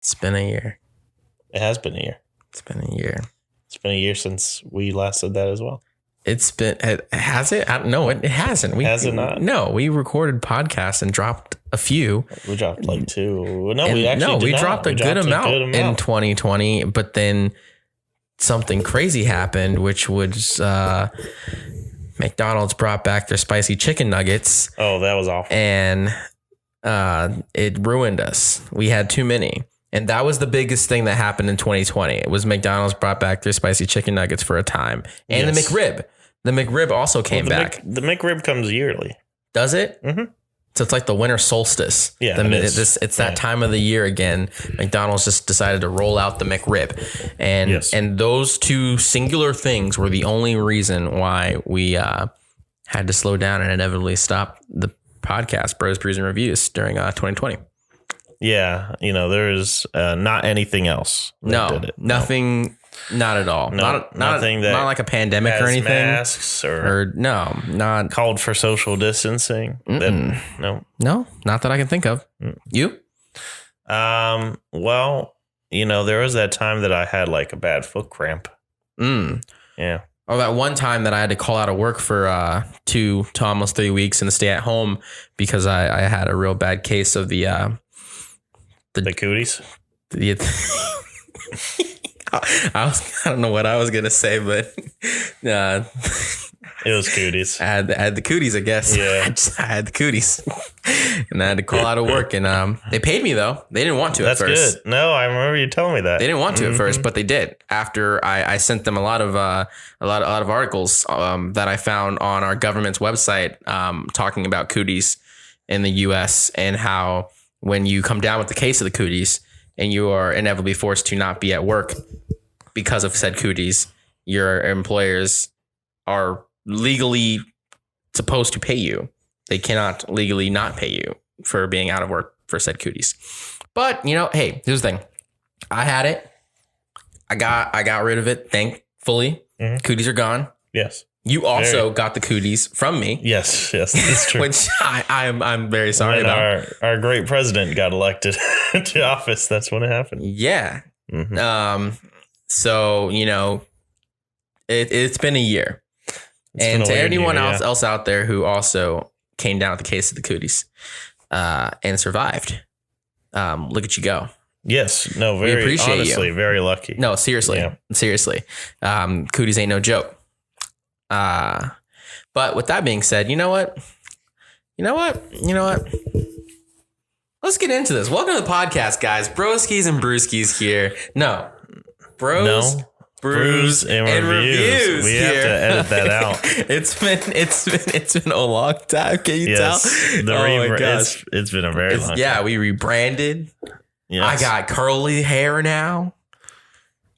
It's been a year. It has been a year. It's been a year. It's been a year since we last said that as well. It's been, has it? No, it hasn't. Has it not? No, we recorded podcasts and dropped a few. We dropped like 2. No, we dropped a good amount in 2020, but then something crazy happened, which was McDonald's brought back their spicy chicken nuggets. Oh, that was awful. And it ruined us. We had too many. And that was the biggest thing that happened in 2020. It was McDonald's brought back their spicy chicken nuggets for a time. And yes. The McRib. The McRib also came back. The McRib comes yearly. Does it? Mm-hmm. So it's like the winter solstice. Yeah, it's that time of the year again. McDonald's just decided to roll out the McRib. And those two singular things were the only reason why we had to slow down and inevitably stop the podcast, Bros, Brews, and Reviews during 2020. Yeah, there's not anything else. Nothing. Not at all. Nothing that not like a pandemic or anything. Masks or not called for social distancing. No, not that I can think of. You? Well, there was that time that I had like a bad foot cramp. Yeah. Oh, that one time that I had to call out of work for 2 to almost 3 weeks and stay at home because I had a real bad case of the cooties. I don't know what I was gonna say, but it was cooties. I had the cooties, I guess. Yeah, I had the cooties, and I had to call out of work. And they paid me though. They didn't want to. That's at first. Good. No, I remember you telling me that. They didn't want to at first, but they did. After I sent them a lot of articles that I found on our government's website talking about cooties in the U.S. and how when you come down with the case of the cooties and you are inevitably forced to not be at work because of said cooties, your employers are legally supposed to pay you. They cannot legally not pay you for being out of work for said cooties. But, hey, here's the thing. I had it. I got rid of it, thankfully. Mm-hmm. Cooties are gone. Yes. You also got the cooties from me. Yes, that's true. Which I'm very sorry about. Our great president got elected to office. That's when it happened. Yeah. Mm-hmm. So, it's been a year. And to anyone else out there who also came down with the case of the cooties and survived, look at you go. Yes. No, very we appreciate honestly, you. Very lucky. No, seriously. Yeah. Seriously. Cooties ain't no joke. But with that being said, you know what? Let's get into this. Welcome to the podcast, guys. Broskies and Brewskis here. No. Bros, Brews, and Reviews. We have to edit that out. It's been a long time. Can you tell? My gosh. It's been a very long time. Yeah, we rebranded. Yes. I got curly hair now.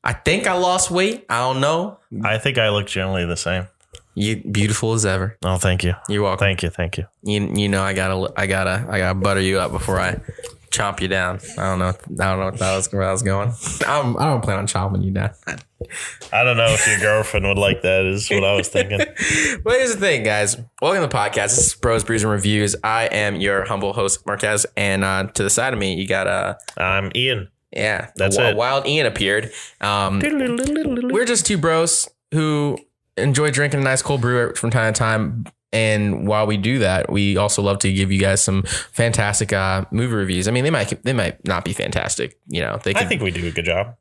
I think I lost weight. I don't know. I think I look generally the same. You beautiful as ever. Oh, thank you. You're welcome. Thank you. You know I gotta butter you up before I chomp you down. I don't know what that was where I was going. I don't plan on chomping you down. I don't know if your girlfriend would like that, is what I was thinking. Well, here's the thing, guys. Welcome to the podcast. This is Bros, Brews, and Reviews. I am your humble host, Marquez, and to the side of me, you got I'm Ian. Yeah, that's it. Wild Ian appeared. We're just two bros who enjoy drinking a nice cold brew from time to time. And while we do that, we also love to give you guys some fantastic movie reviews. I mean, they might not be fantastic. I think we do a good job.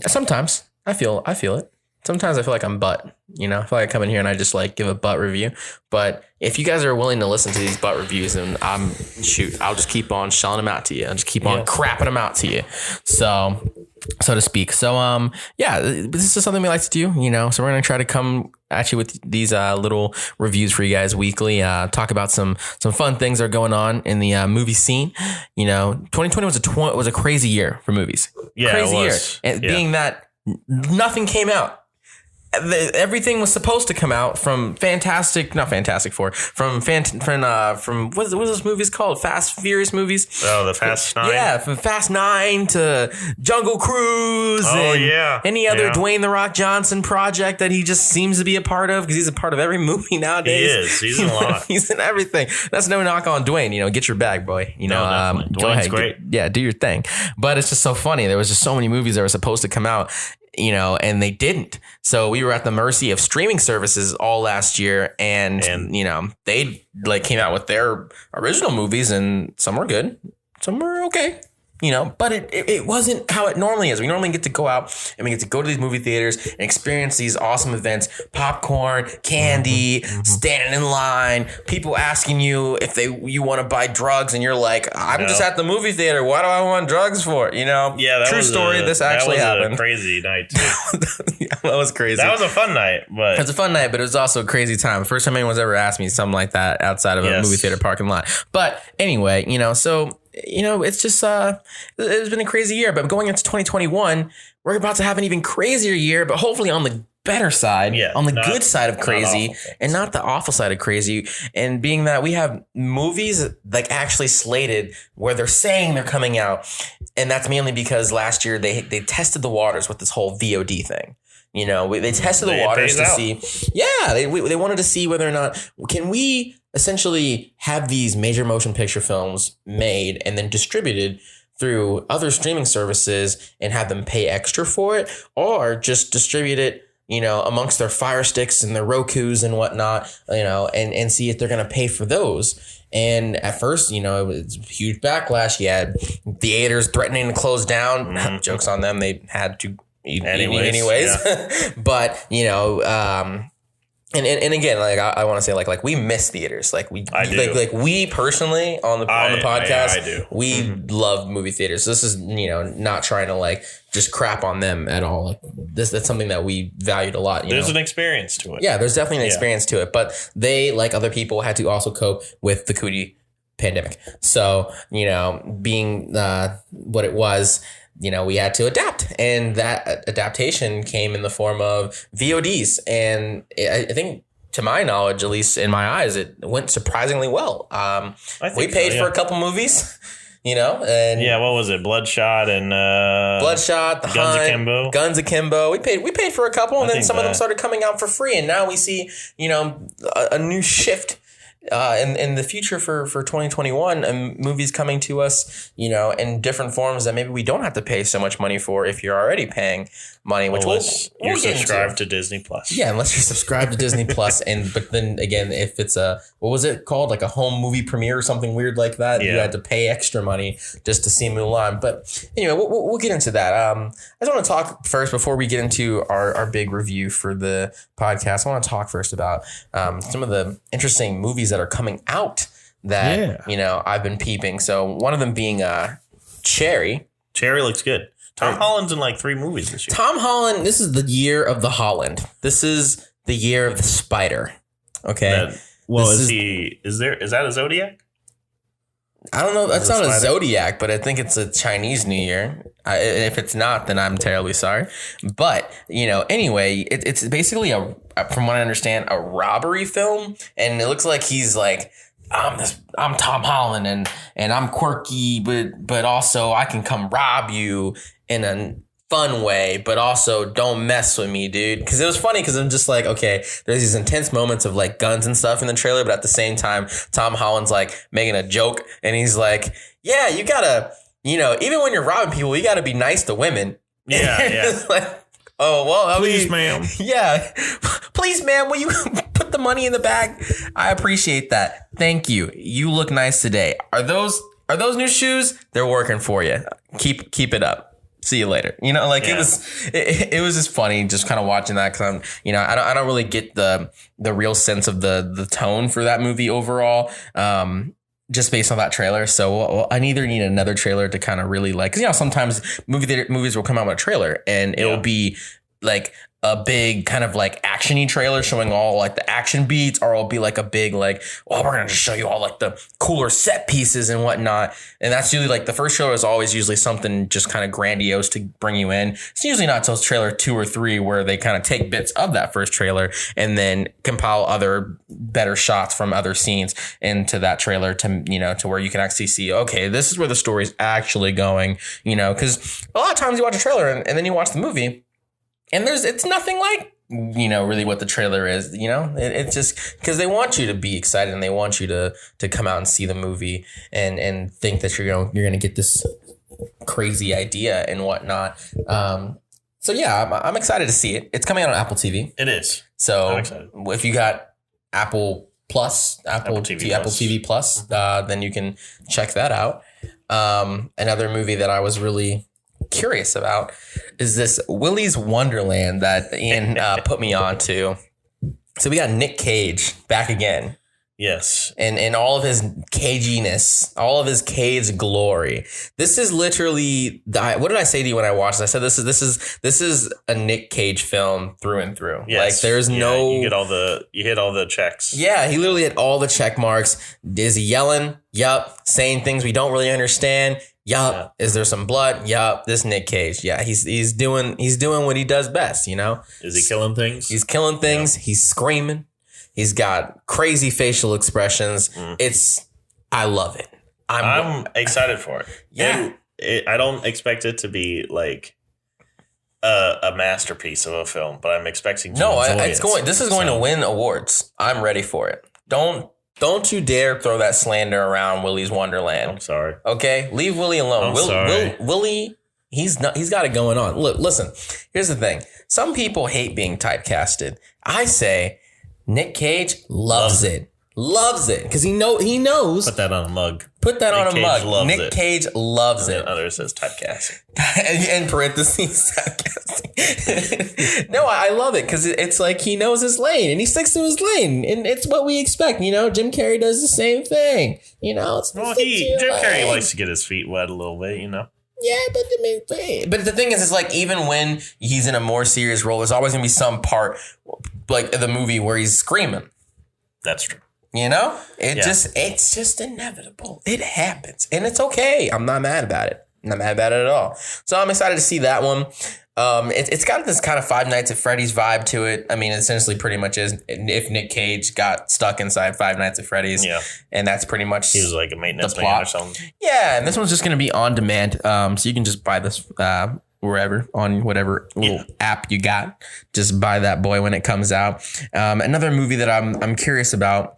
Sometimes I feel it. Sometimes I feel like I'm butt. I feel like I come in here and I just like give a butt review. But if you guys are willing to listen to these butt reviews, then I'll just keep on shelling them out to you. I'll just keep on crapping them out to you. So to speak. So, this is something we like to do, so we're going to try to come at you with these little reviews for you guys weekly, talk about some fun things that are going on in the movie scene. 2020 was a crazy year for movies. Yeah, crazy it was. year. And being that nothing came out. everything was supposed to come out from not Fantastic Four, from what is those movies called? Fast Furious movies. Oh, the Fast Nine. Yeah, from Fast Nine to Jungle Cruise. Oh, and yeah. Any other Dwayne The Rock Johnson project that he just seems to be a part of, because he's a part of every movie nowadays. He is. He's in a lot. He's in everything. That's no knock on Dwayne. Get your bag, boy. Go ahead. Great. Do your thing. But it's just so funny. There was just so many movies that were supposed to come out, and they didn't. So we were at the mercy of streaming services all last year, and they came out with their original movies, and some were good, some were okay. But it wasn't how it normally is. We normally get to go out and we get to go to these movie theaters and experience these awesome events, popcorn, candy, standing in line, people asking you if you want to buy drugs, and you're like, I'm just at the movie theater. What do I want drugs for? Yeah, that true was story. This actually happened. A crazy night too. That was crazy. That was a fun night, but it was a fun night, but it was also a crazy time. First time anyone's ever asked me something like that outside of a movie theater parking lot. But anyway, so. It's just it's been a crazy year, but going into 2021, we're about to have an even crazier year, but hopefully on the better side, on the good side of crazy, and not the awful side of crazy. And being that we have movies actually slated where they're saying they're coming out, and that's mainly because last year they tested the waters with this whole VOD thing. They tested the waters to see. Yeah, they wanted to see whether or not can we essentially have these major motion picture films made and then distributed through other streaming services and have them pay extra for it, or just distribute it, amongst their Fire Sticks and their Rokus and whatnot, and see if they're going to pay for those. And at first, it was a huge backlash. You had theaters threatening to close down. Mm-hmm. Jokes on them. They had to anyways. Yeah. But, and again, I want to say, we miss theaters. We personally on the podcast, I do. We love movie theaters. So this is, not trying to just crap on them at all. That's something that we valued a lot. There's an experience to it. Yeah, there's definitely an experience to it. But they, like other people, had to also cope with the cootie pandemic. So, being what it was, we had to adapt, and that adaptation came in the form of VODs. And I think, to my knowledge, at least in my eyes, it went surprisingly well. We paid for a couple movies, and what was it? Bloodshot and Bloodshot, The Guns Hunt, Akimbo. Guns Akimbo. We paid for a couple, and then some of them started coming out for free, and now we see, a new shift. In the future for 2021, and movies coming to us, in different forms that maybe we don't have to pay so much money for if you're already paying money, which you're subscribed to Disney Plus. Yeah, unless you're subscribed to Disney Plus, but then again, if it's what was it called, a home movie premiere or something weird like that, you had to pay extra money just to see Mulan. But anyway, we'll get into that. I just want to talk first before we get into our big review for the podcast. I want to talk first about some of the interesting movies that are coming out that I've been peeping. So one of them being Cherry. Cherry looks good. Tom Holland's in 3 movies this year. Tom Holland, this is the year of the Holland. This is the year of the spider. Okay. Is that a Zodiac? I don't know. That's not a Zodiac, but I think it's a Chinese New Year. If it's not, then I'm terribly sorry. But, anyway, it's basically from what I understand, a robbery film. And it looks like he's I'm Tom Holland and I'm quirky, but also I can come rob you in a fun way, but also don't mess with me, dude. Because it was funny because I'm just okay, there's these intense moments of guns and stuff in the trailer, but at the same time, Tom Holland's making a joke, and he's yeah, you gotta, even when you're robbing people, you gotta be nice to women. Yeah. Oh, well, please, ma'am. Yeah. Please, ma'am, will you put the money in the bag? I appreciate that. Thank you. You look nice today. Are those new shoes? They're working for you. Keep it up. See you later. It was just funny just kind of watching that, because I don't really get the real sense of the tone for that movie overall. Just based on that trailer. So I either need another trailer to kind of really because sometimes movies will come out with a trailer and it'll be a big kind of like action-y trailer showing all like the action beats, or it'll be like a big like, oh, we're gonna just show you all like the cooler set pieces and whatnot. And that's usually like the first trailer is always usually something just kind of grandiose to bring you in. It's usually not till trailer 2 or 3 where they kind of take bits of that first trailer and then compile other better shots from other scenes into that trailer to, you know, to where you can actually see, okay, this is where the story's actually going, you know, because a lot of times you watch a trailer and then you watch the movie and it's nothing like, you know, really what the trailer is, you know, it's just because they want you to be excited and they want you to come out and see the movie and think that you're going to get this crazy idea and whatnot. So yeah, I'm excited to see it. It's coming out on Apple TV. It is. So if you got Apple Plus, Apple TV Plus, then you can check that out. Another movie that I was really curious about is this Willy's Wonderland that Ian put me on to. So we got Nick Cage back again. Yes. And all of his caginess, all of his cage glory. This is literally what did I say to you when I watched this? I said this is a Nick Cage film through and through. Yes. Like there's no you hit all the checks. Yeah, he literally hit all the check marks. Is he yelling? Yup. Saying things we don't really understand? Yup. Yeah. Is there some blood? Yup. This Nick Cage. Yeah, he's doing what he does best, you know? Is he killing things? He's killing things. Yeah. He's screaming. He's got crazy facial expressions. I love it. I'm excited for it. Yeah. I don't expect it to be like a masterpiece of a film, but I'm expecting to enjoy it. This is going to win awards. I'm ready for it. Don't you dare throw that slander around Willy's Wonderland. I'm sorry. Okay? Leave Willy alone. Sorry. Willy, he's got it going on. Look, listen. Here's the thing. Some people hate being typecasted. I say Nick Cage loves it. Loves it. Because he knows. Put that on a mug. Nick Cage loves it. Other says typecasting. In parentheses, typecasting. No, I love it because it's like he knows his lane and he sticks to his lane. And it's what we expect. You know, Jim Carrey does the same thing. You know, Jim Carrey likes to get his feet wet a little bit, you know. Yeah, but the thing is, it's like even when he's in a more serious role, there's always gonna be some part like of the movie where he's screaming. That's true. You know, it's just inevitable. It happens, and it's okay. I'm not mad about it. I'm not mad about it at all. So I'm excited to see that one. It's got this kind of Five Nights at Freddy's vibe to it. I mean, it essentially pretty much is if Nick Cage got stuck inside Five Nights at Freddy's. Yeah. And that's pretty much he was like a maintenance man or something. Yeah, and this one's just going to be on demand. So you can just buy this wherever on whatever little app you got. Just buy that boy when it comes out. Another movie that I'm curious about.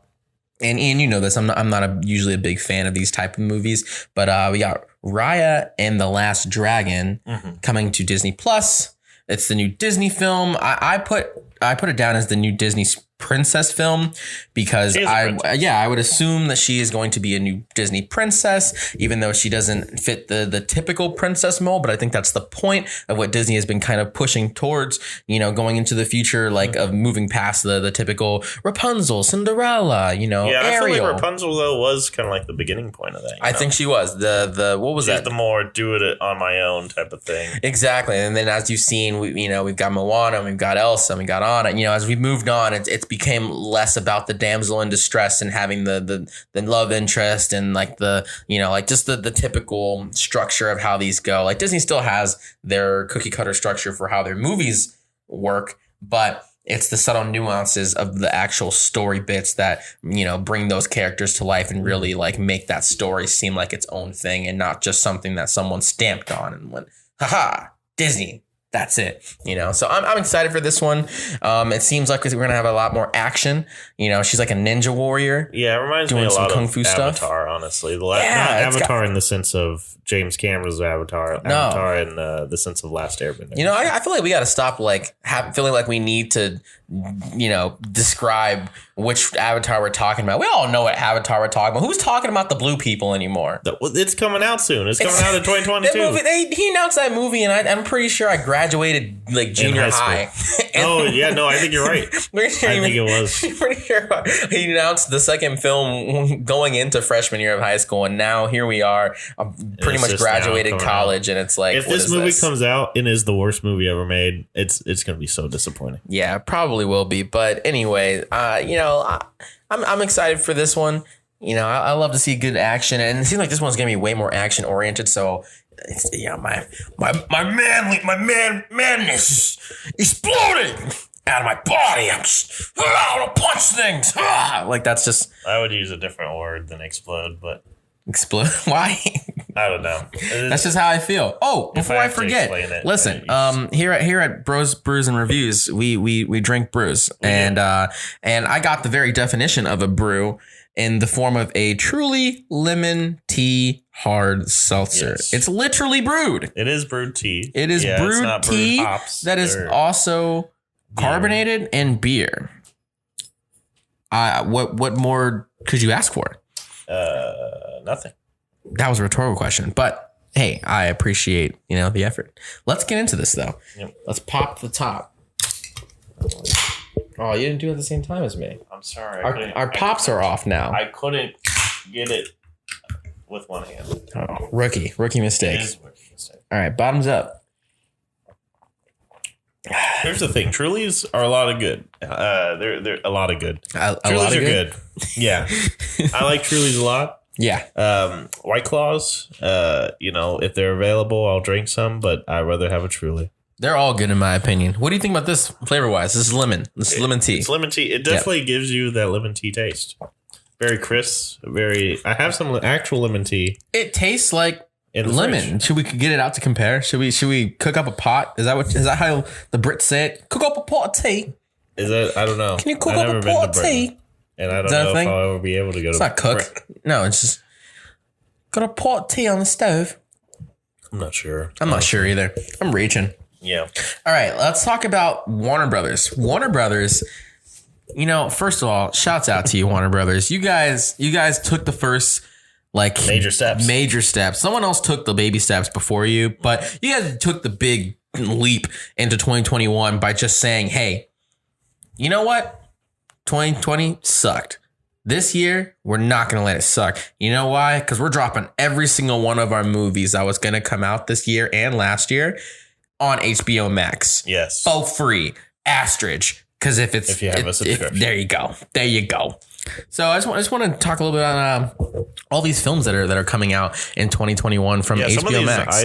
And Ian, you know this. I'm not usually a big fan of these type of movies, but we got Raya and the Last Dragon coming to Disney Plus. It's the new Disney film. I put it down as the new Disney princess film because I would assume that she is going to be a new Disney princess, even though she doesn't fit the typical princess mold. But I think that's the point of what Disney has been kind of pushing towards, you know, going into the future, like of moving past the typical Rapunzel, Cinderella, you know, Ariel. I feel like Rapunzel though was kind of like the beginning point of that. I think she was what was that? The more do it on my own type of thing. Exactly. And then as you've seen, we've got Moana, and we've got Elsa, and we got Anna. You know, as we've moved on, it's became less about the damsel in distress and having the love interest and like the, you know, like just the typical structure of how these go. Like Disney still has their cookie cutter structure for how their movies work, but it's the subtle nuances of the actual story bits that, you know, bring those characters to life and really like make that story seem like its own thing and not just something that someone stamped on and went, haha, Disney. That's it, you know. So I'm excited for this one. It seems like we're gonna have a lot more action. You know, she's like a ninja warrior. Yeah, it reminds me a lot of Avatar, honestly. Not Avatar in the sense of James Cameron's Avatar. Avatar in the sense of Last Airbender. You know, I feel like we got to stop like feeling like we need to, you know, describe which Avatar we're talking about. We all know what Avatar we're talking about. Who's talking about the blue people anymore? It's coming out soon. It's coming out in 2022. He announced that movie, and I'm pretty sure I graduated graduated like junior high. Oh yeah, no, I think you're right. I think it was. Pretty sure he announced the second film going into freshman year of high school, and now here we are, pretty much graduated college, and it's like, if this movie comes out and is the worst movie ever made, it's gonna be so disappointing. Yeah, probably will be. But anyway, I'm excited for this one. I love to see good action, and it seems like this one's gonna be way more action oriented. So, it's, my manness is exploding out of my body. I want to punch things. Like that's just. I would use a different word than explode, but explode. Why? I don't know. That's just how I feel. Oh, before I forget, listen. Here at Brews and Reviews, we drink brews, and I got the very definition of a brew in the form of a truly lemon tea hard seltzer. Yes. It's literally brewed. It is brewed tea. It is brewed tea brewed hops that is also carbonated and beer. What more could you ask for? Nothing. That was a rhetorical question, but hey, I appreciate the effort. Let's get into this though. Yep. Let's pop the top. Oh, you didn't do it at the same time as me. I'm sorry. Our pops are off now. I couldn't get it with one hand. Oh, rookie mistake. It is a rookie mistake. All right, bottoms up. Here's the thing. Trulies are a lot of good. They're a lot of good. Trulies are good. Yeah. I like Trulies a lot. Yeah. White Claws, if they're available, I'll drink some, but I'd rather have a Truly. They're all good in my opinion. What do you think about this flavor-wise? This is lemon. This is lemon tea. It's lemon tea. It definitely gives you that lemon tea taste. Very crisp. I have some actual lemon tea. It tastes like lemon. Fridge. Should we get it out to compare? Should we cook up a pot? Is that how the Brits say it? Cook up a pot of tea. Is that? I don't know. Can you cook up a pot of tea? And I don't know if I'll ever be able to go it's to. It's not cook. No, it's just got a pot of tea on the stove. I'm not sure. I'm not sure either. I'm reaching. Yeah. All right, let's talk about Warner Brothers. Warner Brothers, first of all, shouts out to you, Warner Brothers. You guys took the first major steps. Someone else took the baby steps before you, but you guys took the big leap into 2021 by just saying, "Hey, you know what? 2020 sucked. This year, we're not going to let it suck." You know why? Because we're dropping every single one of our movies that was going to come out this year and last year on HBO Max. Yes. For free. Asterisk. Because if you have a subscription. There you go. So I just want to talk a little bit on all these films that are coming out in 2021 from HBO some of these Max.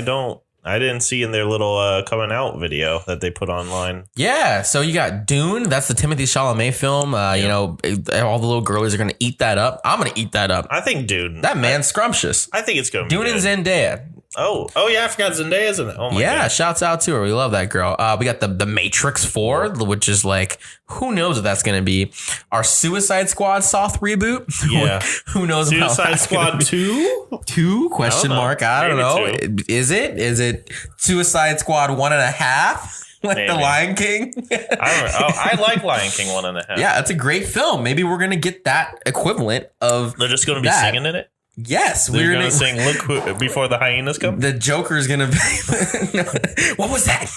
I didn't see in their little coming out video that they put online. Yeah, so you got Dune. That's the Timothée Chalamet film. All the little girlies are going to eat that up. I'm going to eat that up. I think Dune. That man's scrumptious. I think it's going to be Dune and Zendaya. Oh yeah, I forgot Zendaya's in it. Oh my God. Shouts out to her. We love that girl. We got the Matrix 4, which is like, who knows what that's going to be. Our Suicide Squad soft reboot. Yeah. Who knows? Suicide Squad 2? 2? Question mark. I don't know. 2. Is it Suicide Squad 1.5? Like Maybe. The Lion King? I like Lion King 1.5. Yeah, that's a great film. Maybe we're going to get that equivalent of They're just going to be singing in it? Yes, we're going to sing "Look Who," before the hyenas come. The Joker's going to be. What was that?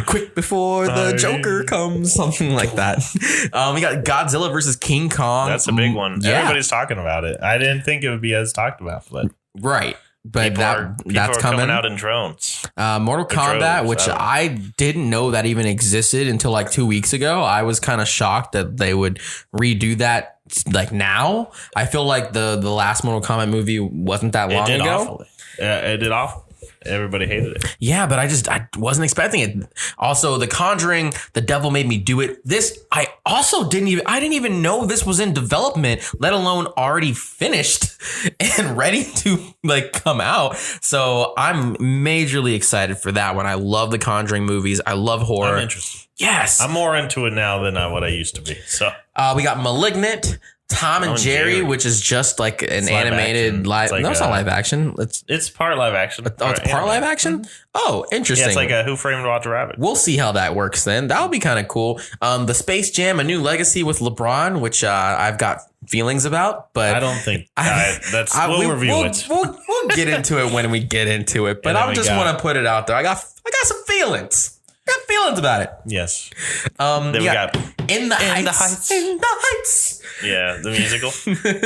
Quick before the Joker comes, something like that. We got Godzilla versus King Kong. That's a big one. Yeah. Everybody's talking about it. I didn't think it would be as talked about, but right. But that's coming out in drones. Mortal Kombat, which I didn't know that even existed until like 2 weeks ago. I was kind of shocked that they would redo that like now. I feel like the last Mortal Kombat movie wasn't that long ago. Awfully. It did awful. Everybody hated it. Yeah, but I wasn't expecting it. Also, The Conjuring, The Devil Made Me Do It. This, I also didn't even know this was in development, let alone already finished and ready to like come out. So I'm majorly excited for that one. I love The Conjuring movies. I love horror. I'm interested. Yes. I'm more into it now than what I used to be. So we got Malignant. Tom and Jerry, which is just like an animated live. No, it's not live action. It's part live action. Oh, it's part live action. Oh, interesting. Yeah, it's like a Who Framed Roger Rabbit. We'll see how that works then. That'll be kind of cool. The Space Jam: A New Legacy with LeBron, which I've got feelings about, but I don't think we'll review it. We'll get into it when we get into it. But I just want to put it out there. I got some feelings. Got feelings about it. Yes. Then we got In the Heights. Yeah, the musical.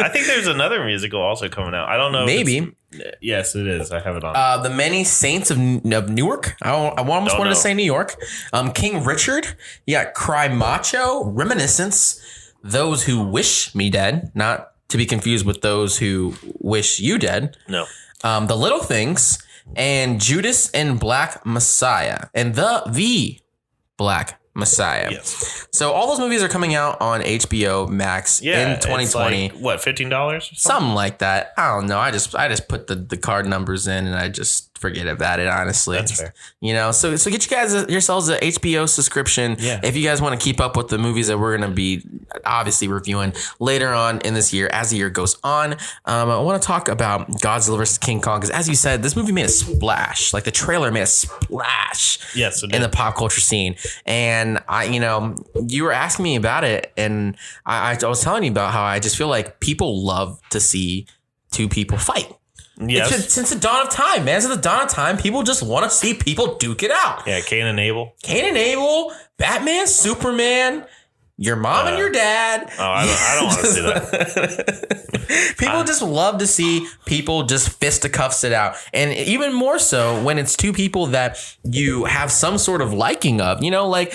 I think there's another musical also coming out. I don't know. Maybe. Yes, it is. I have it on. The Many Saints of Newark. I almost wanted to say New York. King Richard. You got Cry Macho. Reminiscence. Those Who Wish Me Dead. Not to be confused with Those Who Wish You Dead. No. The Little Things. And Judas and Black Messiah. And the Black Messiah. Yes. So all those movies are coming out on HBO Max in 2020. It's like, what, $15? Something like that. I don't know. I just put the card numbers in and I just forget about it, honestly. That's fair. You know, so get you guys yourselves an HBO subscription. Yeah. If you guys want to keep up with the movies that we're going to be obviously reviewing later on in this year as the year goes on. I want to talk about Godzilla vs. King Kong because, as you said, this movie made a splash. Like the trailer made a splash. Yes, in the pop culture scene. And you were asking me about it, and I was telling you about how I just feel like people love to see two people fight. Yes. It's since the dawn of time, man. Since the dawn of time, people just want to see people duke it out. Yeah, Cain and Abel, Batman, Superman, your mom and your dad. Oh, I don't want to see that. People just love to see people just fisticuffs it out. And even more so when it's two people that you have some sort of liking of, you know, like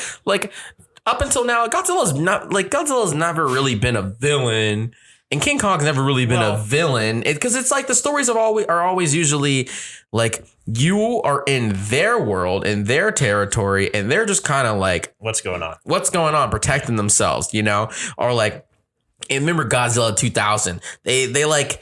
up until now, Godzilla's never really been a villain. And King Kong's never really been a villain because it's like the stories are always usually like you are in their world, in their territory, and they're just kind of like, what's going on, protecting themselves, you know, or like, and remember Godzilla 2000, they like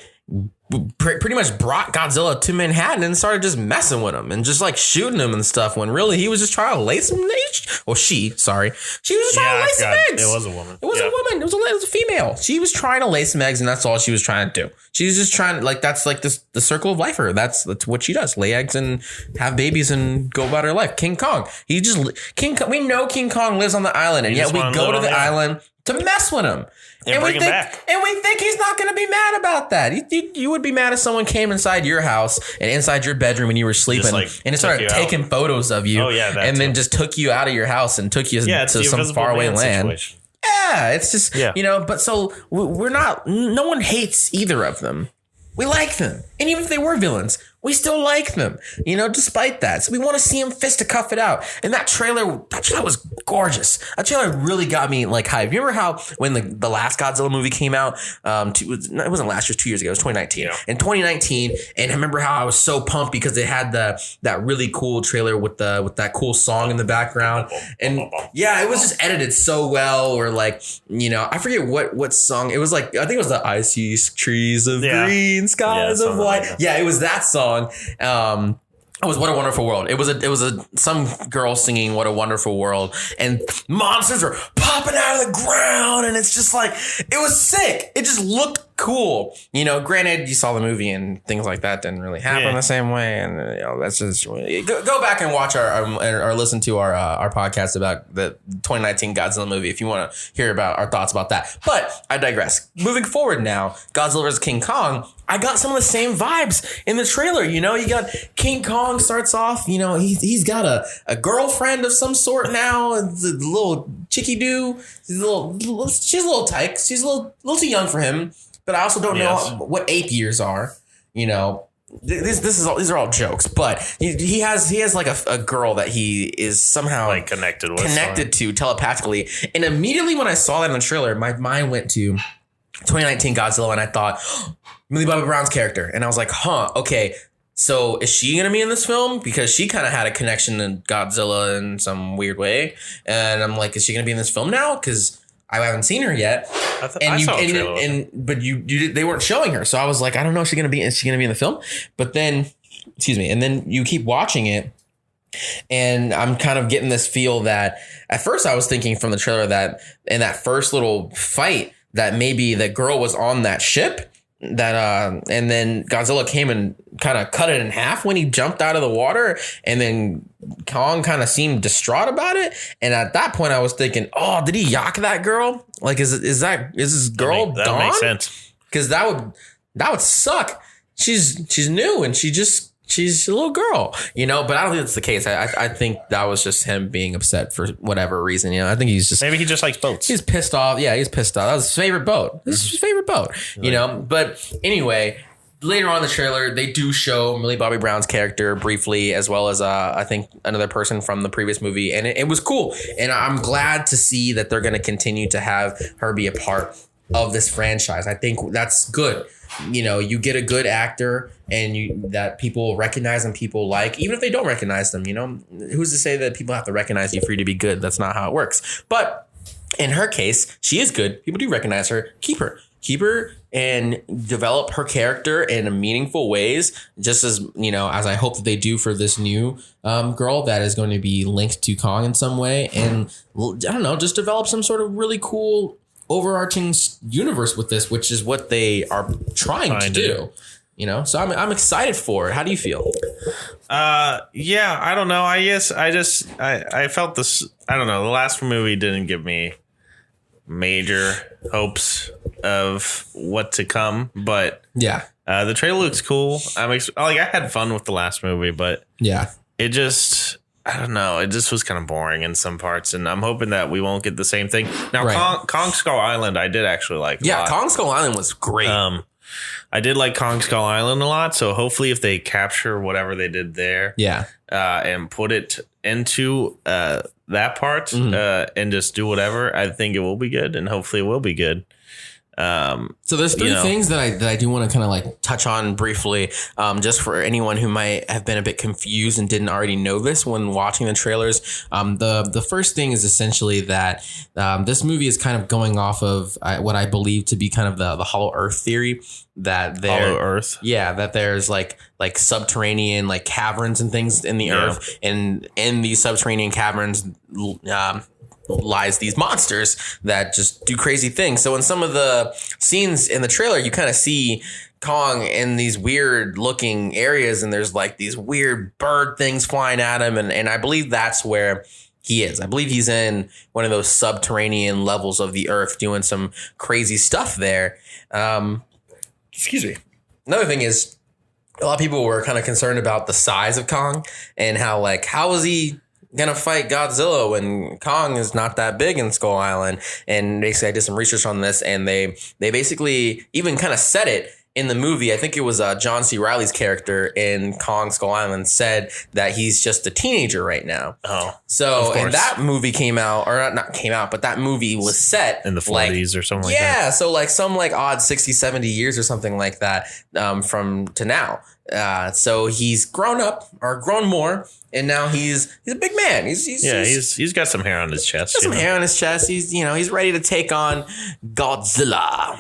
pretty much brought Godzilla to Manhattan and started just messing with him and just like shooting him and stuff when really he was just trying to lay some eggs. Well, she was just trying to lay some eggs. It was a woman. It was a woman. It was a female. She was trying to lay some eggs and that's all she was trying to do. She was just trying to that's like the circle of life for her. That's what she does. Lay eggs and have babies and go about her life. King Kong. We know King Kong lives on the island and yet we go to the island to mess with him. And bring him back. And we think he's not going to be mad about that. You would be mad if someone came inside your house and inside your bedroom when you were sleeping and started taking photos of you. Oh, yeah, and then just took you out of your house and took you to some faraway land. Situation. Yeah, it's just, you know, but so no one hates either of them. We like them. And even if they were villains, we still like them, you know, despite that. So we want to see him fisticuff it out. And that trailer was gorgeous. That trailer really got me like hyped. You remember how when the last Godzilla movie came out, it wasn't last year, 2 years ago, it was 2019. Yeah. In 2019, and I remember how I was so pumped because they had that really cool trailer with that cool song in the background. And yeah, it was just edited so well, or like, you know, I forget what song. It was like, I think it was the I See Trees of Green, Skies of White. Yeah, it was that song. It was What a Wonderful World. It was some girl singing What a Wonderful World, and monsters are popping out of the ground, and it's just like, it was sick. It just looked cool. You know, granted, you saw the movie and things like that didn't really happen the same way, and you know, that's just go back and watch or listen to our podcast about the 2019 Godzilla movie if you want to hear about our thoughts about that. But I digress. Moving forward now, Godzilla vs. King Kong. I got some of the same vibes in the trailer. You know, you got King Kong starts off, you know, he's got a girlfriend of some sort now, the little chickie doo. She's a little tyke. She's a little too young for him. But I also don't know what ape years are. You know, these are all jokes. But he has like a girl that he is somehow like connected to telepathically. And immediately when I saw that in the trailer, my mind went to 2019 Godzilla, and I thought, Millie Bobby Brown's character, and I was like, okay. So is she going to be in this film? Because she kind of had a connection to Godzilla in some weird way. And I'm like, is she going to be in this film now? Because I haven't seen her yet. They weren't showing her. So I was like, I don't know if is she going to be in the film? But then, and then you keep watching it. And I'm kind of getting this feel that at first I was thinking from the trailer that in that first little fight that maybe the girl was on that ship that and then Godzilla came and kind of cut it in half when he jumped out of the water, and then Kong kind of seemed distraught about it. And at that point I was thinking, oh, did he yak that girl? Like, is this girl that Dawn? makes sense, because that would suck. She's new and she's a little girl, you know, but I don't think that's the case. I think that was just him being upset for whatever reason. You know, I think maybe he just likes boats. He's pissed off. Yeah, he's pissed off. That was his favorite boat. This is his favorite boat, you know. But anyway, later on in the trailer, they do show Millie Bobby Brown's character briefly, as well as I think another person from the previous movie. And it was cool. And I'm glad to see that they're going to continue to have her be a part of this franchise. I think that's good. You know, you get a good actor and that people recognize and people like, even if they don't recognize them, you know, who's to say that people have to recognize you for you to be good? That's not how it works. But in her case, she is good. People do recognize her. Keep her and develop her character in meaningful ways, just as, you know, as I hope that they do for this new girl that is going to be linked to Kong in some way. And I don't know, just develop some sort of really cool overarching universe with this, which is what they are trying to do, you know. So I'm excited for it. How do you feel? Yeah, I don't know. I guess I felt this. I don't know. The last movie didn't give me major hopes of what to come, but yeah, the trailer looks cool. I had fun with the last movie, but yeah, it just, I don't know. It just was kind of boring in some parts, and I'm hoping that we won't get the same thing. Now, right. Kong Skull Island, I did actually like. Yeah, Kong Skull Island was great. I did like Kong Skull Island a lot. So hopefully, if they capture whatever they did there, and put it into that part, and just do whatever, I think it will be good, and hopefully, it will be good. So there's three things that I do want to kind of like touch on briefly, just for anyone who might have been a bit confused and didn't already know this when watching the trailers. The first thing is essentially that this movie is kind of going off of what I believe to be kind of the Hollow Earth theory, that Hollow Earth, that there's like subterranean like caverns and things in the earth, and in these subterranean caverns lies these monsters that just do crazy things. So in some of the scenes in the trailer, you kind of see Kong in these weird looking areas, and there's like these weird bird things flying at him. And I believe that's where he is. I believe he's in one of those subterranean levels of the earth doing some crazy stuff there. Excuse me. Another thing is, a lot of people were kind of concerned about the size of Kong and how is he gonna fight Godzilla when Kong is not that big in Skull Island. And basically I did some research on this, and they basically even kind of said it in the movie. I think it was John C. Reilly's character in Kong Skull Island said that he's just a teenager right now. Oh, so and that movie came out, or not came out, but that movie was set in the 40s or something like that. Yeah, so like some like odd 60, 70 years or something like that, from to now. So he's grown up or grown more, and now he's a big man. He's got some hair on his chest. Hair on his chest. He's ready to take on Godzilla.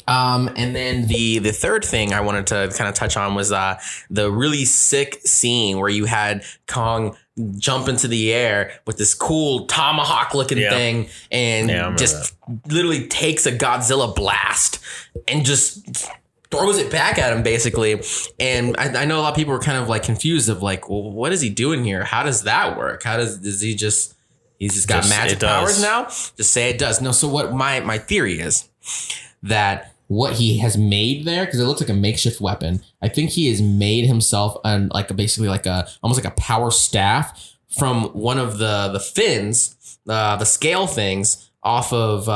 And then the third thing I wanted to kind of touch on was the really sick scene where you had Kong jump into the air with this cool tomahawk looking thing, and just literally takes a Godzilla blast and just throws it back at him basically. And I know a lot of people were kind of like confused of like, well, what is he doing here? How does that work? He's just got magic powers now? Just say it does. No. So what my theory is that what he has made there, because it looks like a makeshift weapon, I think he has made himself basically almost like a power staff from one of the fins, the scale things off of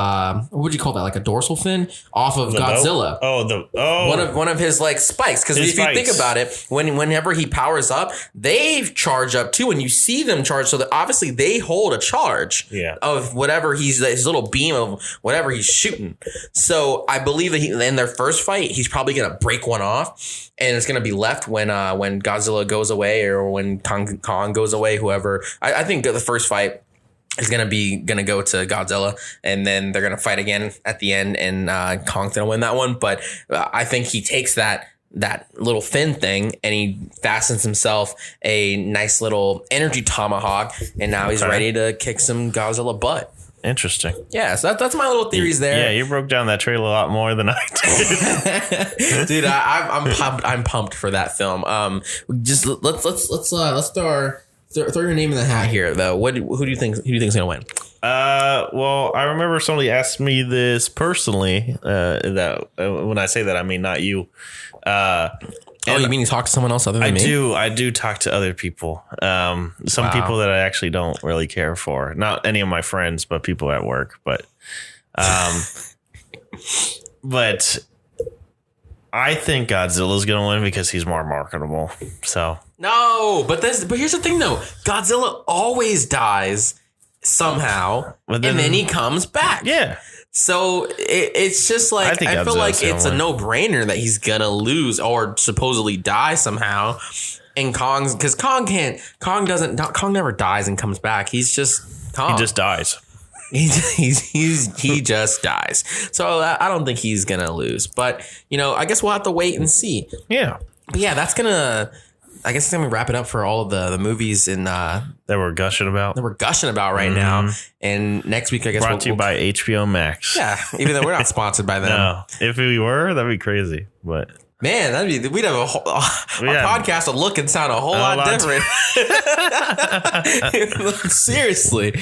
what would you call that? Like a dorsal fin off of Godzilla. One of his like spikes. Because if you think about it, whenever he powers up, they charge up too, and you see them charge. So that obviously they hold a charge of whatever his little beam of whatever he's shooting. So I believe that in their first fight, he's probably gonna break one off, and it's gonna be left when Godzilla goes away, or when Kong goes away. Whoever, I think the first fight is gonna go to Godzilla, and then they're gonna fight again at the end, and Kong's gonna win that one. But I think he takes that little fin thing and he fastens himself a nice little energy tomahawk, and now he's ready to kick some Godzilla butt. Interesting. Yeah, so that's my little theories there. Yeah, you broke down that trailer a lot more than I did. Dude, I'm pumped for that film. Just let's throw your name in the hat here though. Who do you think's gonna win? Well, I remember somebody asked me this personally. That when I say that, I mean not you. You mean you talk to someone else other than me? I do talk to other people. Some people that I actually don't really care for. Not any of my friends, but people at work. But but I think Godzilla's gonna win because he's more marketable. So no, but here's the thing though. Godzilla always dies somehow, and then he comes back. Yeah. So it's just like I feel like it's a no-brainer that he's gonna lose or supposedly die somehow. And because Kong never dies and comes back. He's just Kong. He just dies. He just dies. So I don't think he's gonna lose. But I guess we'll have to wait and see. Yeah. But yeah, I guess it's gonna wrap it up for all of the movies that we're gushing about right now. And next week, I guess brought to you by HBO Max. Yeah, even though we're not sponsored by them. No, if we were, that'd be crazy. But man, we'd have our podcast would look and sound a whole lot different. Seriously,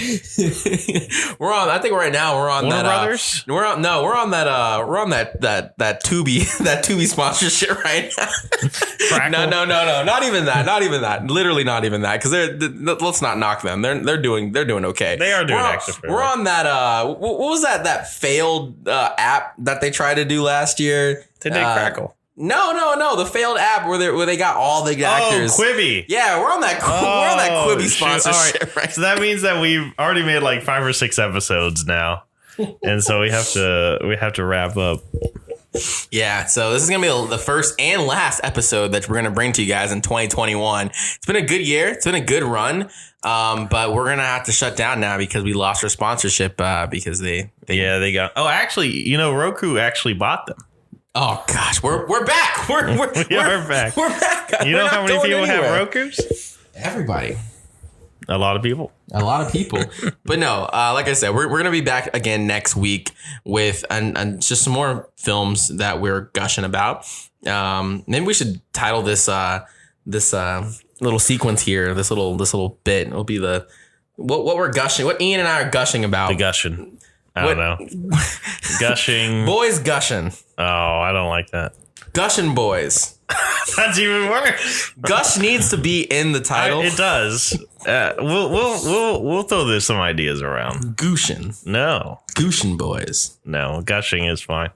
I think right now we're on Warner that. Brothers? We're on that Tubi sponsorship right now. No, not even that. Literally not even that. Because let's not knock them. They're doing okay. They are doing active. We're on that. What was that failed app that they tried to do last year? They did Crackle. No. The failed app where they got all the actors. Oh, Quibi. Yeah, we're on that Quibi sponsorship. Right. Right? So that means that we've already made like 5 or 6 episodes now, and so we have to wrap up. Yeah, so this is gonna be the first and last episode that we're gonna bring to you guys in 2021. It's been a good year. It's been a good run. But we're gonna have to shut down now because we lost our sponsorship because they got. Oh, actually, Roku actually bought them. Oh gosh, we're back. We're back. We're back. You know how many people have Rokus? Everybody. A lot of people. But no, like I said, we're going to be back again next week with and just some more films that we're gushing about. Maybe we should title this little sequence here, this little bit. It'll be what we're gushing, what Ian and I are gushing about. The gushing. I don't know. Gushing. Boys gushing. Oh, I don't like that. Gushing boys. That's even worse. Gush needs to be in the title. It does. We'll throw some ideas around. Gooshin. No. Gooshin boys. No, gushing is fine.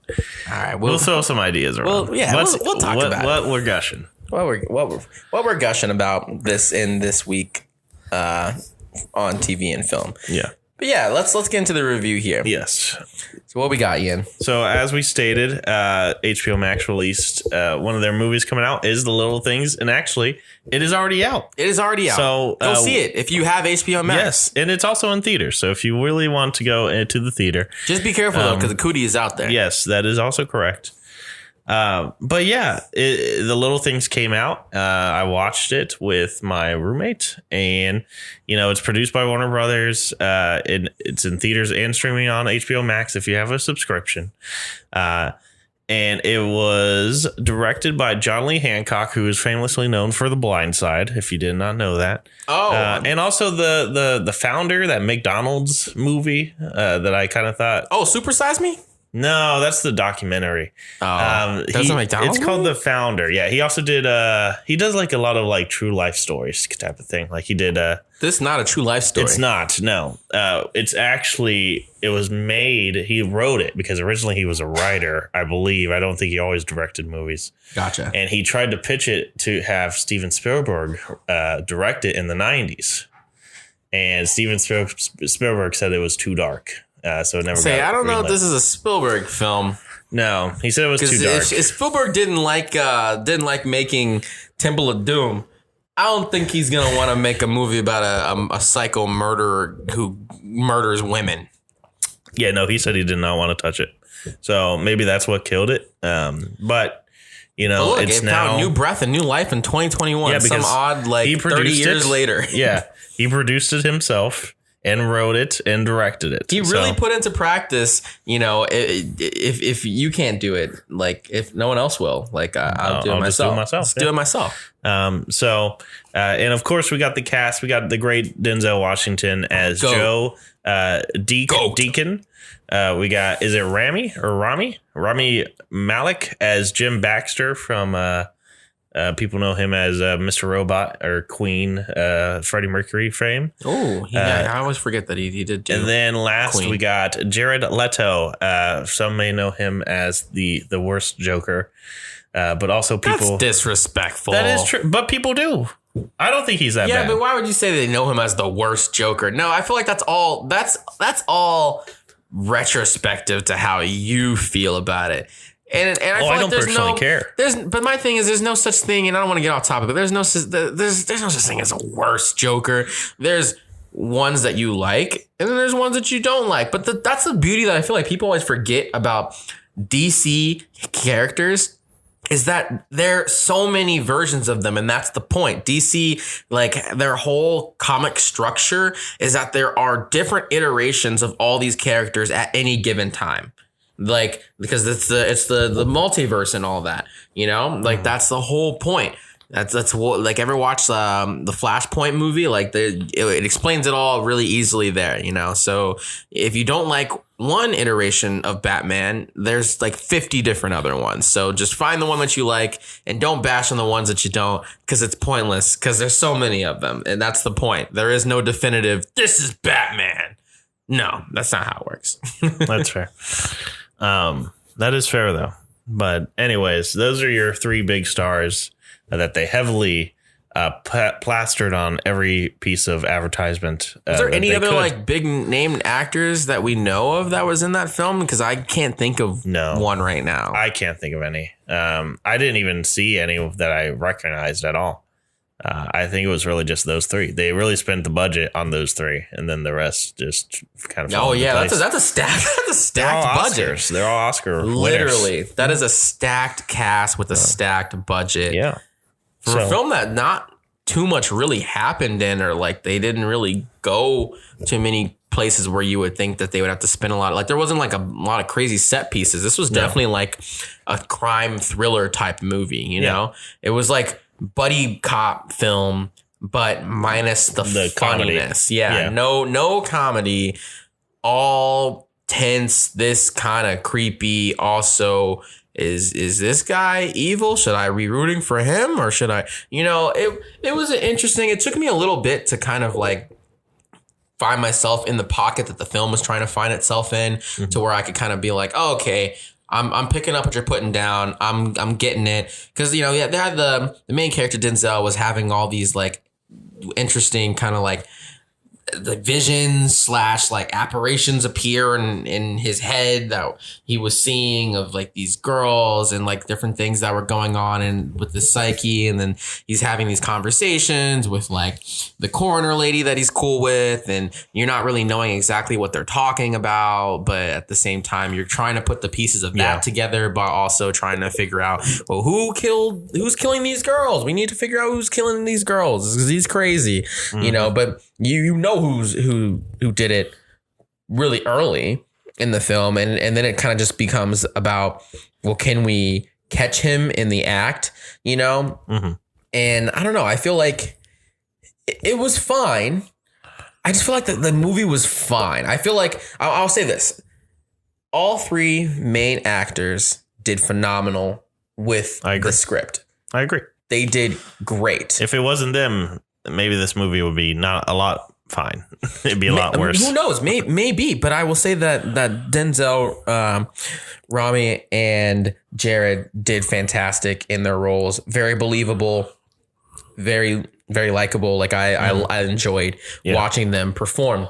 All right, we'll throw some ideas around. Well, yeah, we'll talk about what we're gushing. What we're gushing about this week on TV and film. Yeah. But yeah, let's get into the review here. Yes. So what we got, Ian? So as we stated, HBO Max released one of their movies coming out is The Little Things, and actually, it is already out. So go see it if you have HBO Max. Yes, and it's also in theaters. So if you really want to go into the theater, just be careful though, because the cootie is out there. Yes, that is also correct. But yeah, The Little Things came out. I watched it with my roommate, and it's produced by Warner Brothers. It's in theaters and streaming on HBO Max if you have a subscription. And it was directed by John Lee Hancock, who is famously known for The Blind Side, if you did not know that. Oh, and also the founder, that McDonald's movie that I kind of thought. Oh, Super Size Me? No, that's the documentary. Oh, that's a McDonald's It's called The Founder. Yeah, he also did. He does like a lot of like true life stories type of thing. Like he did. This is not a true life story. It's not. No. It's actually. It was made. He wrote it because originally he was a writer, I believe. I don't think he always directed movies. Gotcha. And he tried to pitch it to have Steven Spielberg direct it in the 90s, and Steven Spielberg said it was too dark. So it never. I don't know if this is a Spielberg film. No, he said it was too dark. If Spielberg didn't like making Temple of Doom, I don't think he's gonna want to make a movie about a psycho murderer who murders women. Yeah, no, he said he did not want to touch it. So maybe that's what killed it. But it's now found new breath and new life in 2021. Yeah, some odd 30 years later. Yeah, he produced it himself. and wrote it and directed it. He really put into practice, if you can't do it, like if no one else will, like I'll do it myself. Do it myself. And of course we got the cast. We got the great Denzel Washington as Joe Deacon. We got, is it Rami or Rami? Rami Malek as Jim Baxter from people know him as Mr. Robot or Queen, Freddie Mercury fame. Oh, I always forget that he did do. And then last Queen. We got Jared Leto. Some may know him as the worst Joker, but also people. That's disrespectful. That is true, but people do. I don't think he's that bad. Yeah, but why would you say they know him as the worst Joker? No, I feel like that's all retrospective to how you feel about it. And I feel like don't personally care. But my thing is, there's no such thing, and I don't want to get off topic, but there's no such thing as a worse Joker. There's ones that you like, and then there's ones that you don't like. But that's the beauty that I feel like people always forget about DC characters, is that there are so many versions of them, and that's the point. DC, like their whole comic structure is that there are different iterations of all these characters at any given time. Like, because it's the multiverse and all that, like that's the whole point. That's what, like, ever watched the Flashpoint movie? Like it explains it all really easily there, So if you don't like one iteration of Batman, there's like 50 different other ones. So just find the one that you like and don't bash on the ones that you don't, because it's pointless, because there's so many of them. And that's the point. There is no definitive, this is Batman. No, that's not how it works. That's fair. That is fair, though. But anyways, those are your three big stars that they heavily plastered on every piece of advertisement. Is there any other like big named actors that we know of that was in that film? Because I can't think of one right now. I can't think of any. I didn't even see any that I recognized at all. I think it was really just those three. They really spent the budget on those three, and then the rest just kind of. Oh yeah, that's a stacked budget. They're all Oscar Literally, winners. That is a stacked cast with a stacked budget. Yeah, for a film that not too much really happened in, or like they didn't really go to many places where you would think that they would have to spend a lot. Like there wasn't like a lot of crazy set pieces. This was definitely like a crime thriller type movie. You know, it was like buddy cop film, but minus the funniness. Yeah, no comedy, all tense. This kind of creepy. Also, is this guy evil? Should I be rooting for him, or should I? It was interesting. It took me a little bit to kind of like find myself in the pocket that the film was trying to find itself in, to where I could kind of be like, oh, okay, I'm picking up what you're putting down. I'm getting it. Because, they had the main character, Denzel, was having all these like interesting kind of like the visions / like apparitions appear in his head that he was seeing of like these girls and like different things that were going on and with the psyche. And then he's having these conversations with like the coroner lady that he's cool with, and you're not really knowing exactly what they're talking about, but at the same time you're trying to put the pieces of that together, but also trying to figure out, well, who's killing these girls? We need to figure out who's killing these girls because he's crazy, but you know who did it really early in the film, and then it kind of just becomes about, well, can we catch him in the act, And I don't know, I feel like it was fine. I just feel like the movie was fine. I feel like I'll say this: all three main actors did phenomenal with the script. I agree. They did great. If it wasn't them, maybe this movie would be not a lot fine. It'd be a lot worse. Who knows? Maybe. But I will say that Denzel, Rami, and Jared did fantastic in their roles. Very believable. Very, very likable. Like I enjoyed watching them perform.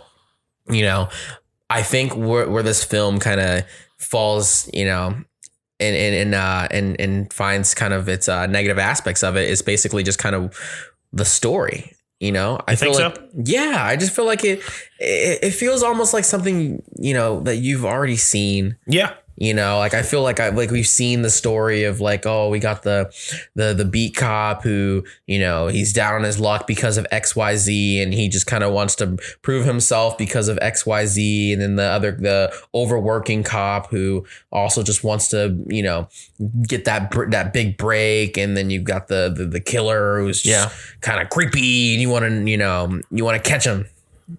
I think where this film kind of falls, and finds kind of its negative aspects of it is basically just kind of the story. I feel like, I just feel like it feels almost like something, that you've already seen. Yeah. You know, like I feel like we've seen the story of like, oh, we got the beat cop who, you know, he's down on his luck because of XYZ and he just kind of wants to prove himself because of XYZ. And then the overworking cop who also just wants to, you know, get that big break. And then you've got the killer who's just kind of creepy and you want to catch him.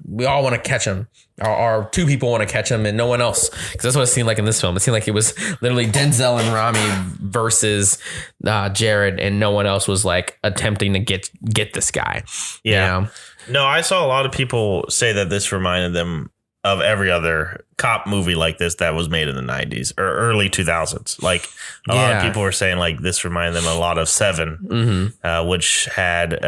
We all want to catch him. Or two people want to catch him and no one else. Because that's what it seemed like in this film. It seemed like it was literally Denzel and Rami versus Jared, and no one else was like attempting to get this guy. Yeah. You know? No, I saw a lot of people say that this reminded them of every other cop movie like this that was made in the 90s or early 2000s. Like a lot of people were saying like this reminded them a lot of Seven, which had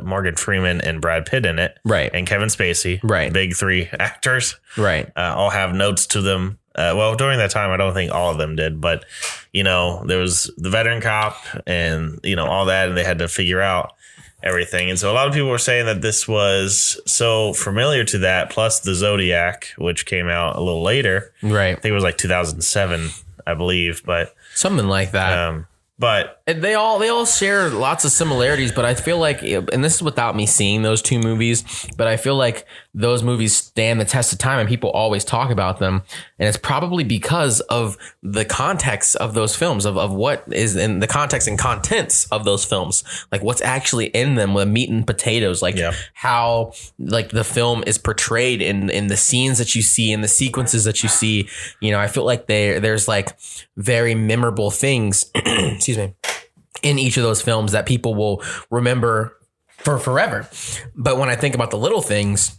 Morgan Freeman and Brad Pitt in it. Right. And Kevin Spacey. Right. Big three actors. Right. All have notes to them. Well, during that time, I don't think all of them did. But, you know, there was the veteran cop and, you know, all that. And they had to figure out everything. And so a lot of people were saying that this was so familiar to that, plus the Zodiac, which came out a little later. Right. I think it was like 2007, I believe, but something like that. But they all share lots of similarities, but I feel like, and this is without me seeing those two movies, but I feel like those movies stand the test of time and people always talk about them. And it's probably because of the context of those films, of what is in the context and contents of those films, like what's actually in them with meat and potatoes, like how like the film is portrayed in the scenes that you see, in the sequences that you see. You know, I feel like there's like very memorable things excuse me, in each of those films that people will remember for forever. But when I think about the little things,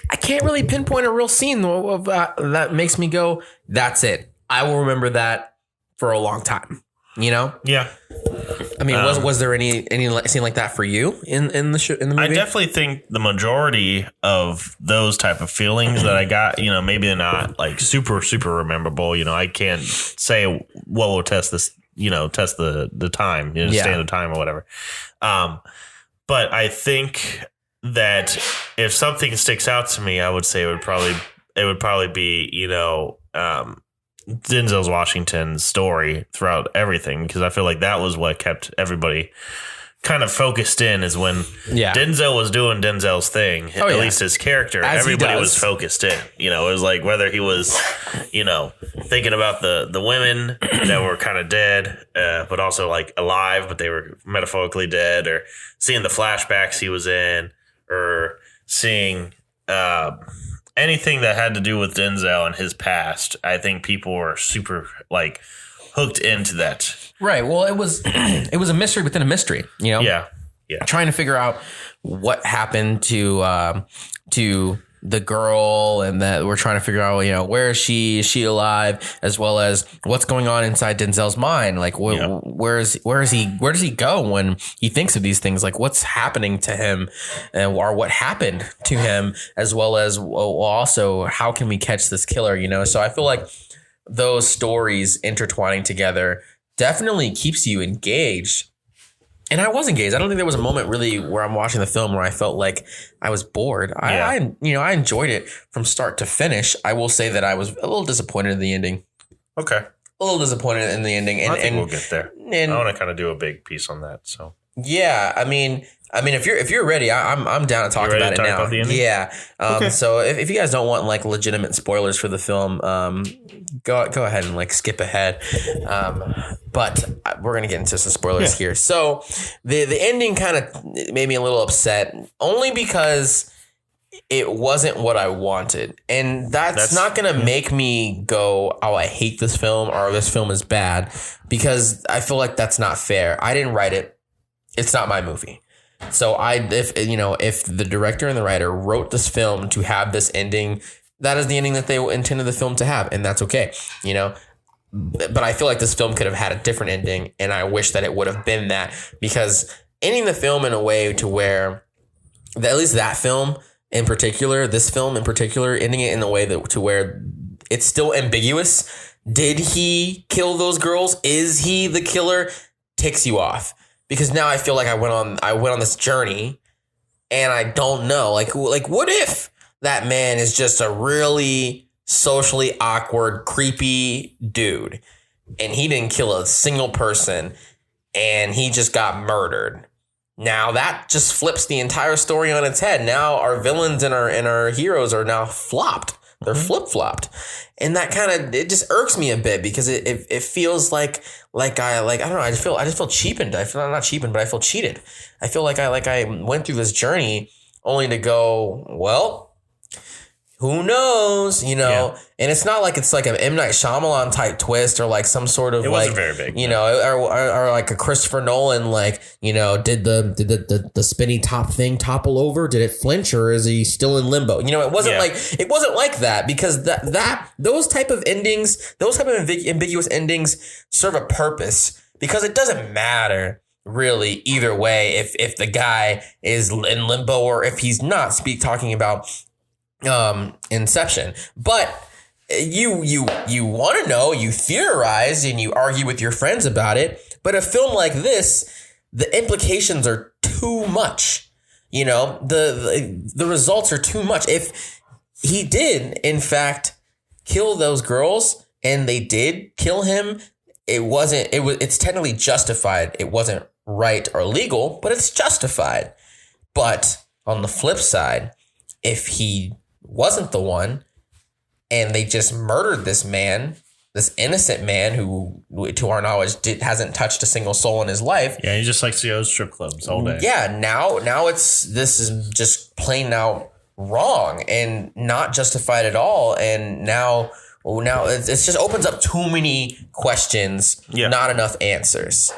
I can't really pinpoint a real scene of that makes me go, that's it. I will remember that for a long time. You know? Yeah. I mean, was there any scene like that for you in the movie? I definitely think the majority of those type of feelings that I got, you know, maybe they're not like super, super memorable. You know, I can't say what will test this, you know, test the time, you know, stand the time or whatever. But I think that if something sticks out to me, I would say it would probably be, you know, Denzel Washington's story throughout everything, because I feel like that was what kept everybody kind of focused in, is when Denzel was doing Denzel's thing, at least his character, as everybody was focused in. You know, it was like whether he was, you know, thinking about the women that were kind of dead, but also like alive, but they were metaphorically dead, or seeing the flashbacks he was in, or seeing anything that had to do with Denzel and his past. I think people were super like hooked into that. Right. Well, it was a mystery within a mystery, you know? Yeah. Trying to figure out what happened to the girl, and that we're trying to figure out, you know, where is she alive, as well as what's going on inside Denzel's mind. Like, where does he go when he thinks of these things? Like, what's happening to him, or what happened to him, as well as also how can we catch this killer? You know, so I feel like those stories intertwining together definitely keeps you engaged. And I was engaged. I don't think there was a moment really where I'm watching the film where I felt like I was bored. I enjoyed it from start to finish. I will say that I was a little disappointed in the ending. Okay. A little disappointed in the ending. And, I think we'll get there. And I want to kind of do a big piece on that. So yeah, I mean, if you're ready, I'm down to talk about it now. Yeah. Okay. So if you guys don't want like legitimate spoilers for the film, go ahead and like skip ahead. But we're gonna get into some spoilers here. So the ending kind of made me a little upset, only because it wasn't what I wanted, and that's not gonna make me go, oh, I hate this film, or this film is bad, because I feel like that's not fair. I didn't write it. It's not my movie. So if the director and the writer wrote this film to have this ending, that is the ending that they intended the film to have, and that's okay, you know. But I feel like this film could have had a different ending, and I wish that it would have been that, because ending the film in a way to where, at least that film in particular, this film in particular, ending it in a way to where it's still ambiguous. Did he kill those girls? Is he the killer? Ticks you off. Because now I feel like I went on this journey, and I don't know. Like what if that man is just a really socially awkward, creepy dude, and he didn't kill a single person, and he just got murdered. Now that just flips the entire story on its head. Now our villains and our heroes are now flopped. They're flip-flopped. And that it just irks me a bit because it feels like I don't know, I just feel cheapened. I feel not cheapened, but I feel cheated. I feel like I went through this journey only to go, well, who knows, Yeah. And it's not like it's like an M. Night Shyamalan type twist or like some sort of, it wasn't very big, or like a Christopher Nolan, did the spinny top thing topple over? Did it flinch, or is he still in limbo? It wasn't like that, because those type of endings, those type of ambiguous endings serve a purpose, because it doesn't matter really either way if the guy is in limbo or if he's not. Talking about Inception, but you want to know, you theorize and you argue with your friends about it, but a film like this, the implications are too much. The results are too much. If he did in fact kill those girls and they did kill him, it's technically justified. It wasn't right or legal, but it's justified. But on the flip side, if he wasn't the one and they just murdered this man, this innocent man who, to our knowledge, hasn't touched a single soul in his life. Yeah, he just likes to go to strip clubs all day. Yeah, now this is just plain out wrong and not justified at all. And now it just opens up too many questions, not enough answers.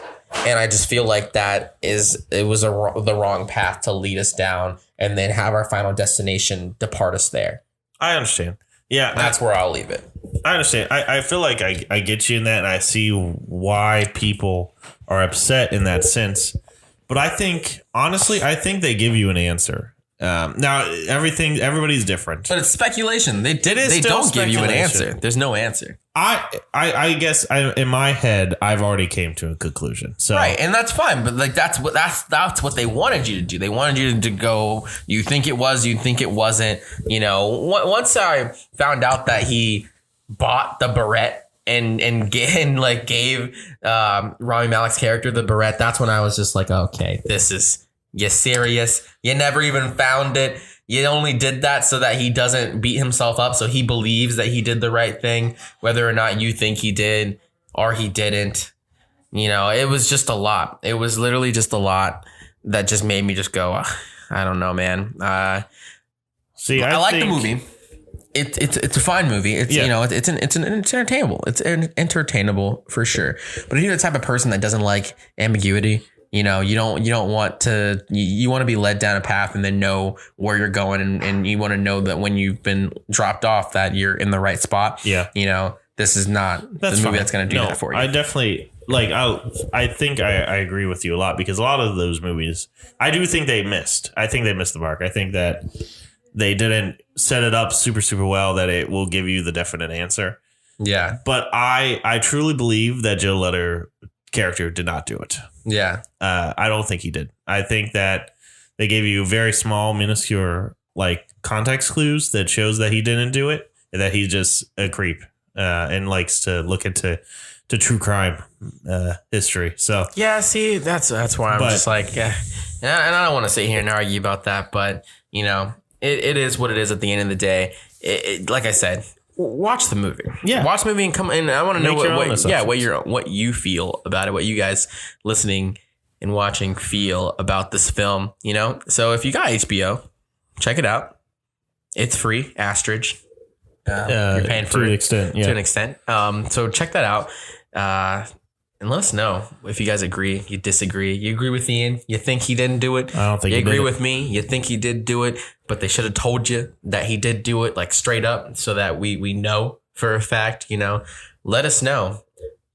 And I just feel like it was the wrong path to lead us down and then have our final destination depart us there. I understand. Yeah. That's where I'll leave it. I understand. I feel like I get you in that, and I see why people are upset in that sense. But honestly, I think they give you an answer. Now, everybody's different. But it's speculation. They don't give you an answer. There's no answer. I guess in my head, I've already came to a conclusion. So right, and that's fine. But that's what they wanted you to do. They wanted you to go, you think it was, you think it wasn't. Once I found out that he bought the beret and gave Rami Malek's character the beret, that's when I was just like, okay, you serious? You never even found it. You only did that so that he doesn't beat himself up, so he believes that he did the right thing, whether or not you think he did or he didn't. It was just a lot. It was literally just a lot that just made me just go, I don't know, man. I like the movie. It's a fine movie. It's it's entertainable. It's entertainable for sure. But if you're the type of person that doesn't like ambiguity, you don't want to, you want to be led down a path and then know where you're going. And you want to know that when you've been dropped off that you're in the right spot. Yeah. This is not the movie that's going to do that for you. I definitely I think I agree with you a lot, because a lot of those movies, I do think they missed. I think they missed the mark. I think that they didn't set it up super, super well that it will give you the definite answer. Yeah. But I truly believe that Joe Letter character did not do it. Yeah. I don't think he did. I think that they gave you very small, minuscule context clues that shows that he didn't do it, and that he's just a creep and likes to look into true crime history. So yeah, see, that's why I'm just like, and I don't want to sit here and argue about that, but it is what it is at the end of the day. Like I said, watch the movie. Yeah, watch the movie and come in. I want to know what you feel about it. What you guys listening and watching feel about this film. So if you got HBO, check it out. It's free. Asterisk. You're paying for it to an extent. So check that out. And let us know if you guys agree, you disagree. You agree with Ian? You think he didn't do it? I don't think you agree with me. You think he did do it, but they should have told you that he did do it, straight up, so that we know for a fact. Let us know.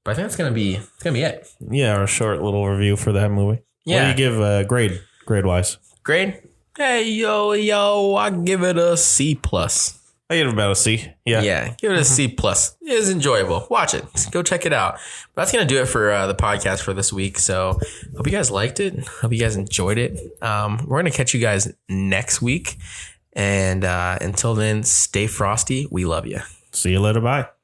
But I think that's gonna be it. Yeah, our short little review for that movie. Yeah. What do you give grade wise? Grade? Hey yo, I give it a C+. I give it about a C. Yeah. Yeah. Give it a C+. It is enjoyable. Watch it. Go check it out. But that's going to do it for the podcast for this week. So hope you guys liked it. Hope you guys enjoyed it. We're going to catch you guys next week. And until then, stay frosty. We love you. See you later. Bye.